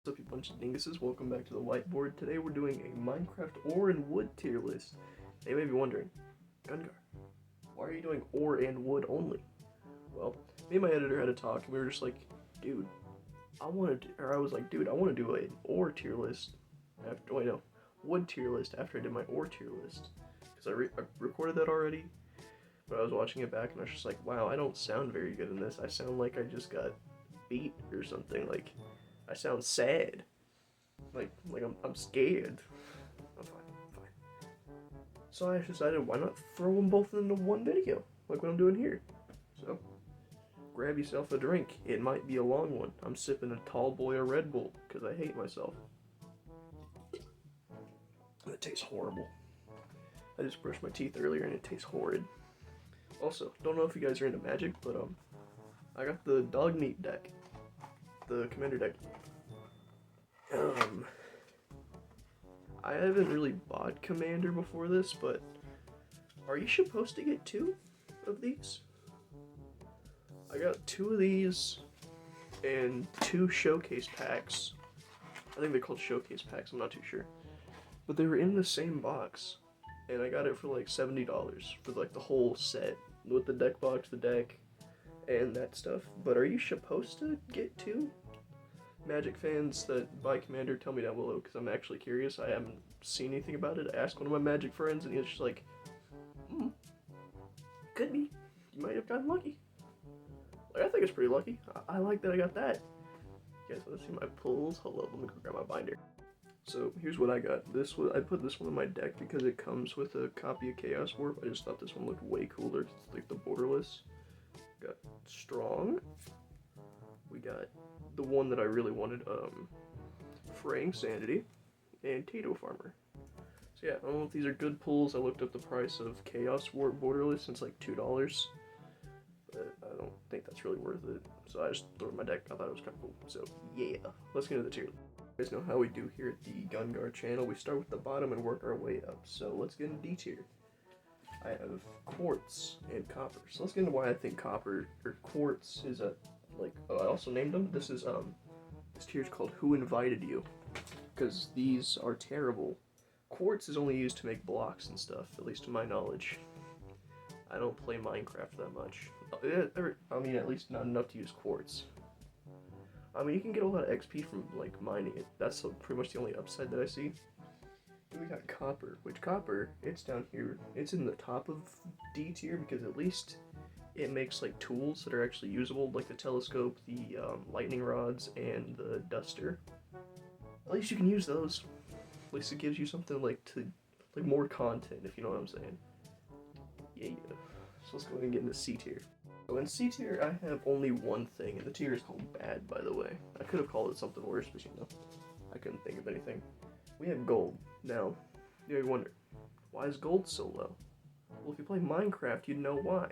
What's up, you bunch of dinguses? Welcome back to the whiteboard. Today we're doing a Minecraft ore and wood tier list. They may be wondering, Gungar, why are you doing ore and wood only? Well, me and my editor had a talk, and we were just like, dude, I want to, or I was like, dude, I want to do an ore tier list after, wait, no, wood tier list after I did my ore tier list. Because I recorded that already, but I was watching it back, and I was just like, wow, I don't sound very good in this. I sound like I just got beat or something, like, I sound sad. Like I'm scared. I'm fine, I'm fine. So I decided, why not throw them both into one video, like what I'm doing here. So, grab yourself a drink. It might be a long one. I'm sipping a tall boy of Red Bull, because I hate myself. It tastes horrible. I just brushed my teeth earlier and it tastes horrid. Also, don't know if you guys are into Magic, but I got the dog meat deck. The commander deck. I haven't really bought Commander before this, but are you supposed to get 2 of these? I got 2 of these and 2 showcase packs. I think they're called showcase packs, I'm not too sure. But they were in the same box, and I got it for like $70 for like the whole set with the deck box, the deck, and that stuff. But are you supposed to get 2? Magic fans that buy Commander, tell me down below, because I'm actually curious. I haven't seen anything about it. I asked one of my Magic friends, and he was just like, could be. You might have gotten lucky. Like, I think it's pretty lucky. I like that I got that. You guys want to see my pulls? Hold up, let me go grab my binder. So, here's what I got. I put this one in my deck because it comes with a copy of Chaos Warp. I just thought this one looked way cooler. It's like the borderless. Got Strong. We got the one that I really wanted, Fraying Sanity, and Tato Farmer. So yeah, I don't know if these are good pulls. I looked up the price of Chaos Warp Borderless, and it's like $2, but I don't think that's really worth it. So I just threw it in my deck. I thought it was kind of cool. So yeah, let's get into the tier. You guys know how we do here at the Gungar channel. We start with the bottom and work our way up. So let's get into D tier. I have quartz and copper. So let's get into why I think copper or quartz is a I also named them. This tier is called Who Invited You, because these are terrible. Quartz is only used to make blocks and stuff, at least to my knowledge. I don't play Minecraft that much. I mean, at least not enough to use quartz. I mean, you can get a lot of XP from like mining it. That's pretty much the only upside that I see. Then we got copper, which copper, it's down here. It's in the top of D tier because at least it makes like tools that are actually usable, like the telescope, the lightning rods, and the duster. At least you can use those. At least it gives you something like more content, if you know what I'm saying. Yeah. So let's go ahead and get into C tier. So in C tier, I have only one thing, and the tier is called bad, by the way. I could have called it something worse, but you know, I couldn't think of anything. We have gold. Now, you may wonder, why is gold so low? Well, if you play Minecraft, you'd know why.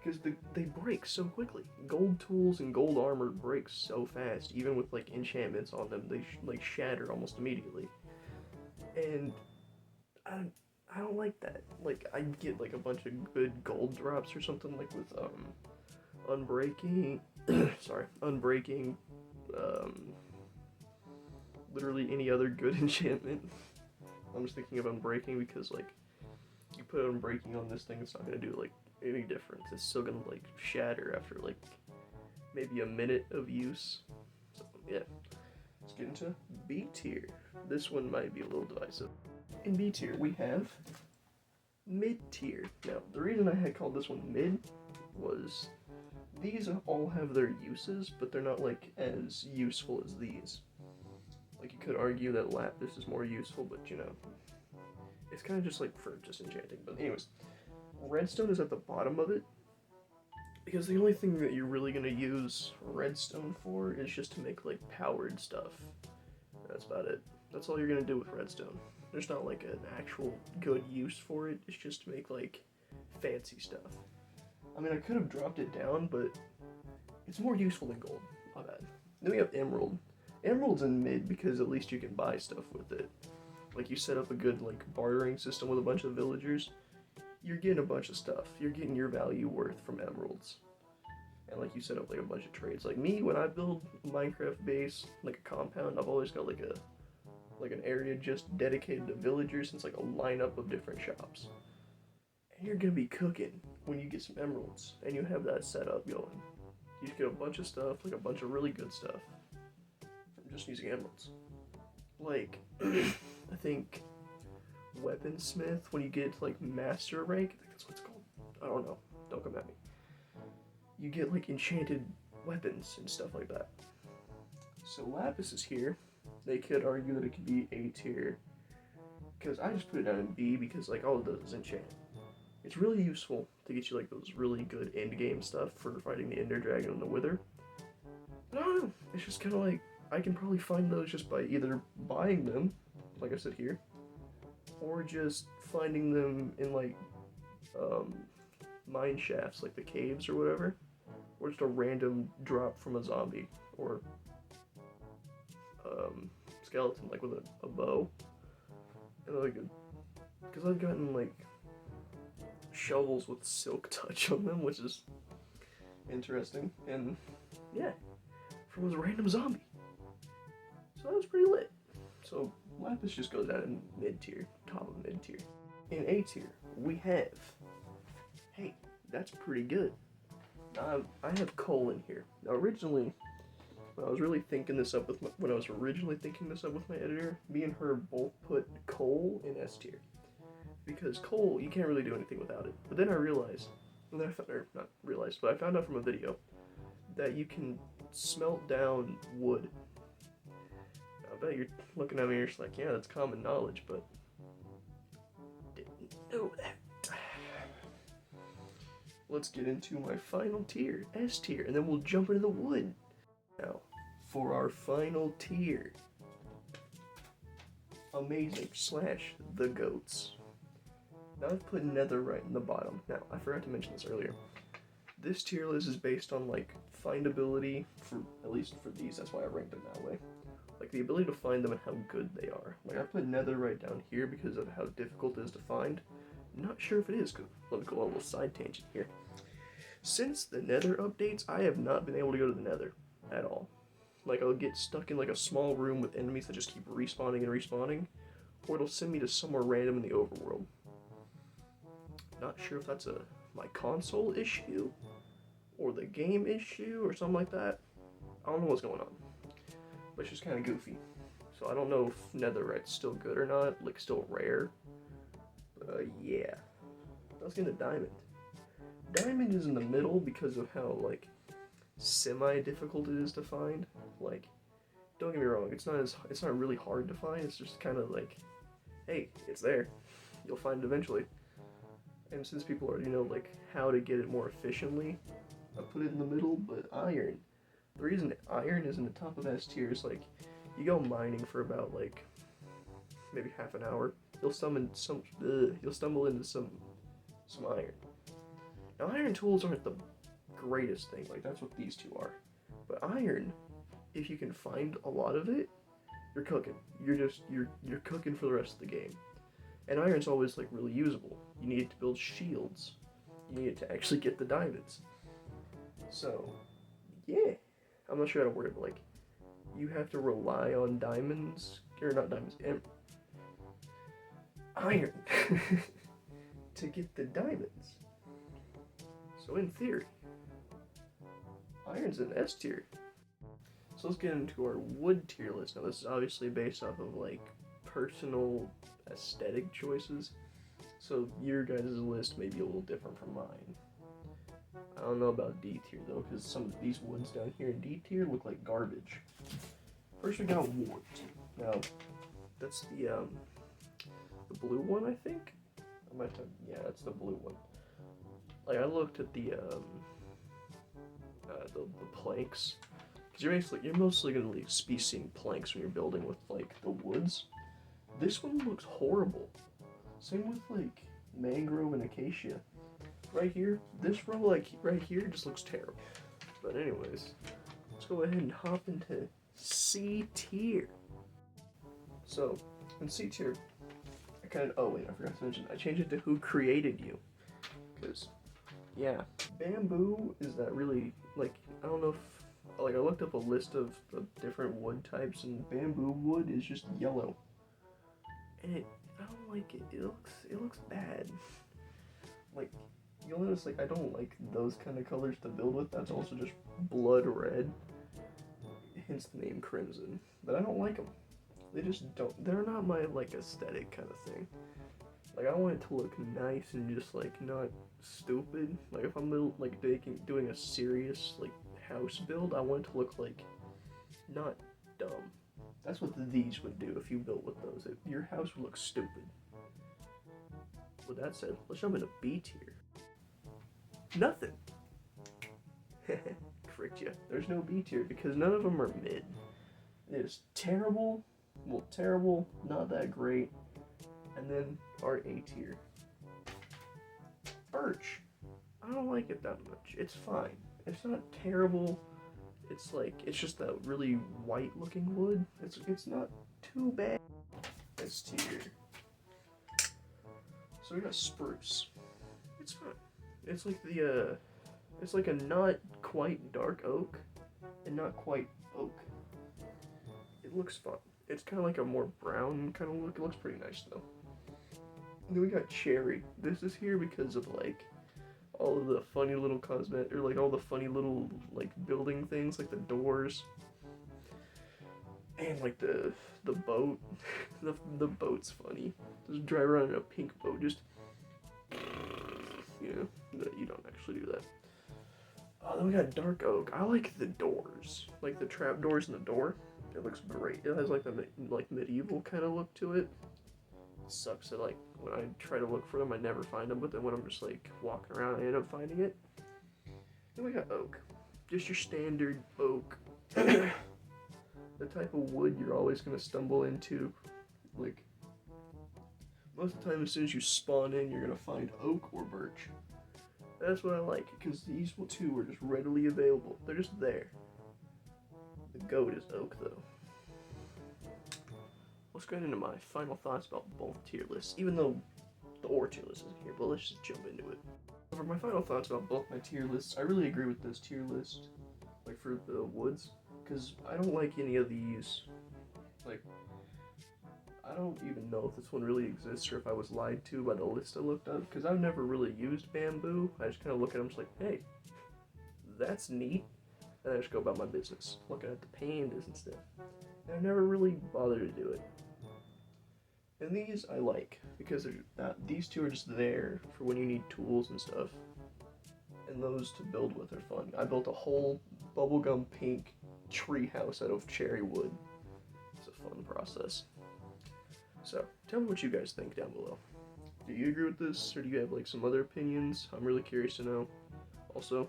Because they break so quickly. Gold tools and gold armor break so fast, even with like enchantments on them, they like shatter almost immediately. And I don't like that. Like, I get like a bunch of good gold drops or something, like with unbreaking, unbreaking, literally any other good enchantment. I'm just thinking of unbreaking because like you put unbreaking on this thing, it's not gonna do like any difference. It's still gonna like shatter after like maybe a minute of use. So yeah, let's get into B tier. This one might be a little divisive. In B tier we have mid tier. Now the reason I had called this one mid was these all have their uses, but they're not like as useful as these. Like you could argue that lapis is more useful, but you know, it's kind of just like for just enchanting. But anyways, redstone is at the bottom of it because the only thing that you're really gonna use redstone for is just to make like powered stuff. That's about it. That's all you're gonna do with redstone. There's not like an actual good use for it. It's just to make like fancy stuff. I mean, I could have dropped it down, but it's more useful than gold. My bad. Then we have emerald. Emerald's in mid because at least you can buy stuff with it. Like you set up a good like bartering system with a bunch of villagers, you're getting a bunch of stuff. You're getting your value worth from emeralds. and like you set up like a bunch of trades. Like me, when I build a Minecraft base, like a compound, I've always got like an area just dedicated to villagers. It's like a lineup of different shops. And you're gonna be cooking when you get some emeralds and you have that setup going. You just get a bunch of stuff, like a bunch of really good stuff, from just using emeralds. Like, I think weaponsmith, when you get to like master rank, I think that's what it's called. I don't know. Don't come at me. You get like enchanted weapons and stuff like that. So lapis is here. They could argue that it could be A tier, because I just put it down in B because like all it does is enchant. It's really useful to get you like those really good end game stuff for fighting the Ender Dragon and the Wither. But I don't know. It's just kind of like I can probably find those just by either buying them, like I said here, or just finding them in like mine shafts, like the caves or whatever, or just a random drop from a zombie or skeleton, like with a bow. And like, because I've gotten like shovels with silk touch on them, which is interesting, and yeah, from a random zombie. So that was pretty lit. So lapis just goes out in mid tier, top of mid tier. In A tier, we have, hey, that's pretty good. I have coal in here. Now originally, when I was originally thinking this up with my editor, me and her both put coal in S tier. Because coal, you can't really do anything without it. But then I realized, I found out from a video that you can smelt down wood. I bet you're looking at me and you're just like, yeah, that's common knowledge, but didn't know that. Let's get into my final tier, S tier, and then we'll jump into the wood. Now, for our final tier, amazing / the goats. Now I've put netherite in the bottom. Now, I forgot to mention this earlier. This tier list is based on like findability, for at least for these, that's why I ranked them that way. Like the ability to find them and how good they are. Like I put netherite down here because of how difficult it is to find. Not sure if it is, because let me go on a little side tangent here. Since the nether updates, I have not been able to go to the nether at all. Like I'll get stuck in like a small room with enemies that just keep respawning and respawning, or it'll send me to somewhere random in the overworld. Not sure if that's my console issue, or the game issue, or something like that. I don't know what's going on, but it's just kind of goofy. So I don't know if netherite's still good or not, like still rare. Yeah. Let's get a diamond. Diamond is in the middle because of how like semi-difficult it is to find. Like, don't get me wrong, it's not really hard to find. It's just kind of like, hey, it's there. You'll find it eventually. And since people already know like how to get it more efficiently, I put it in the middle. But iron, the reason iron is in the top of S tier is like you go mining for about like maybe half an hour. You'll stumble into some iron. Now iron tools aren't the greatest thing. Like that's what these two are. But iron, if you can find a lot of it, you're cooking. You're cooking for the rest of the game. And iron's always like really usable. You need it to build shields. You need it to actually get the diamonds. So, yeah. I'm not sure how to word it, but like, you have to rely on diamonds, or not diamonds, iron to get the diamonds. So in theory, iron's an S tier. So let's get into our wood tier list. Now this is obviously based off of like personal aesthetic choices, so your guys' list may be a little different from mine. I don't know about D tier though, because some of these woods down here in D tier look like garbage. First we got wart. Now that's the blue one, I think. Yeah, that's the blue one. Like I looked at the planks, because you're mostly gonna be seeing planks when you're building with like the woods. This one looks horrible. Same with like mangrove and acacia. Right here, this row like right here just looks terrible. But anyways, let's go ahead and hop into C tier. So in C tier, I forgot to mention, I changed it to who created you. Because yeah, bamboo is that really, like, I don't know if, like, I looked up a list of the different wood types, and bamboo wood is just yellow. And I don't like it. It looks bad. Like, you'll notice, like, I don't like those kind of colors to build with. That's also just blood red, hence the name crimson. But I don't like them. They just don't, they're not my, like, aesthetic kind of thing. Like, I want it to look nice and just, like, not stupid. Like, if I'm, like, doing a serious, like, house build, I want it to look, like, not dumb. That's what these would do if you built with those. Your house would look stupid. With that said, let's jump into B tier. Nothing. Fricked ya. There's no B tier because none of them are mid. It's terrible, well, terrible, not that great, and then our A tier. Birch. I don't like it that much. It's fine. It's not terrible. It's like, it's just that really white looking wood. It's not too bad. S tier. So we got spruce. It's fine. It's like it's like a not quite dark oak and not quite oak. It looks fun. It's kind of like a more brown kind of look. It looks pretty nice though. And then we got cherry. This is here because of like all of the funny little cosmetic, or like all the funny little like building things, like the doors, and like the boat. the boat's funny. Just drive around in a pink boat, just you don't actually do that. Then we got dark oak. I like the doors, like the trap doors in the door. It looks great. It has like the like medieval kind of look to it. Sucks that like when I try to look for them, I never find them. But then when I'm just like walking around, I end up finding it. Then we got oak, just your standard oak. The type of wood you're always gonna stumble into. Like most of the time, as soon as you spawn in, you're gonna find oak or birch. That's what I like, because these two are just readily available. They're just there. The goat is oak, though. Let's get into my final thoughts about both tier lists, even though the ore tier list isn't here, but let's just jump into it. For my final thoughts about both my tier lists, I really agree with this tier list, like for the woods, because I don't like any of these. Like, I don't even know if this one really exists or if I was lied to by the list I looked up, because I've never really used bamboo. I just kind of look at them just like, hey, that's neat, and I just go about my business, looking at the pandas and stuff. And I've never really bothered to do it. And these I like, because these two are just there for when you need tools and stuff, and those to build with are fun. I built a whole bubblegum pink tree house out of cherry wood. It's a fun process. So, tell me what you guys think down below. Do you agree with this, or do you have like some other opinions? I'm really curious to know. Also,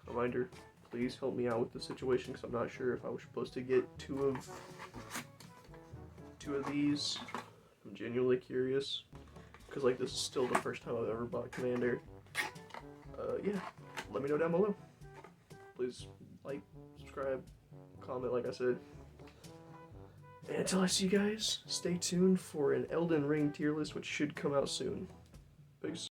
reminder, please help me out with the situation, because I'm not sure if I was supposed to get two of these. I'm genuinely curious, because like this is still the first time I've ever bought Commander. Yeah, let me know down below. Please like, subscribe, comment, like I said. And until I see you guys, stay tuned for an Elden Ring tier list, which should come out soon. Peace.